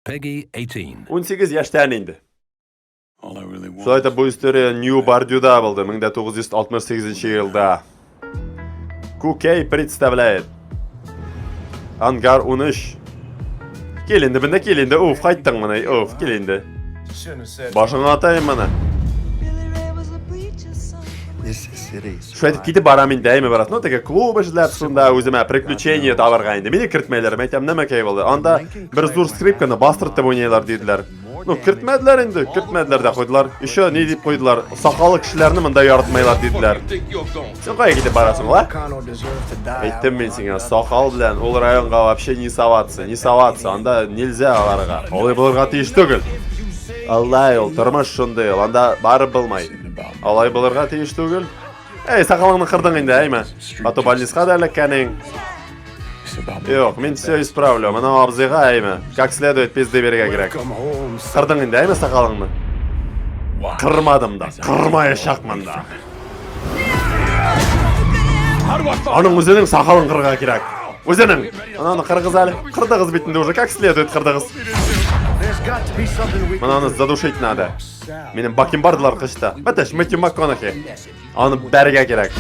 Peggy 18. 18 яштан енді. Шулайта бұл история Нью-Бардюда болды 1968 жылда. Кукей представляет. Ангар 13. Келінді, бінде келінді. Уф, қайттың мұны. Уф, келінді. Башыңа атайын мұны. Шулайтып кетіп барамын дәйме барады. Ну, теге клубы жіләп сонда өзіме приключение табарға енді. Мені кіртмейлер, мәйтем неме кей болды. Анда бір зур скрипканы бастыртып ойнайлар дейділер. Ну, кіртмәділер енді, кіртмәділер де қойдылар. Еще не deyip қойдылар, сақалы кішілеріні мында яртмайлар дейділер. Сен қай кетіп барасың, ла? Айттым мен сеңе, сақал білән, ол районға вообще не соваться, анда нельзя аларға. Олай бұларға тиіш түгіл. Аллай, ол тұрмыш шынды, анда барып болмай. Олай бұларға тиіш түгіл. Эй, сақалыңны қырдың енді, әйме? Ату больницқа дәлік кәнің. Yok, men все исправлю. Mana abzıga ayma. Как следует пизде берге керек. Қырдың енді ayma сақалыңны. Қырмадым да. Қырмайшақмын да. Оның өзінің сақалын қырға керек. Өзінің. Ананы қырғыз әлі. Қырдығыз бетінде уже как следует қырдығыз. Мананы задушить надо. Менің баким бардылар қышта. Бәтеш, Мэтью МакКонахи. Аны бәрге керек.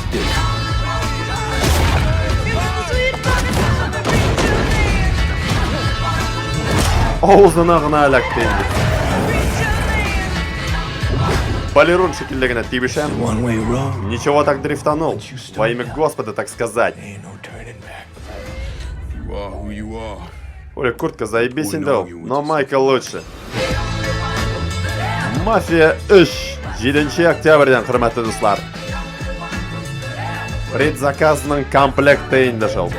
Oğuzuna gına alaktaydı. Балерун шекиллегіне тибишем. Ничего так дрифтанул. Во имя Господа, так сказать. Оля, куртка заебесен дал, но Майкл лучше. Мафия 3. 7 октябрьден, құрметті достар. Предзаказның комплекті енді жыл.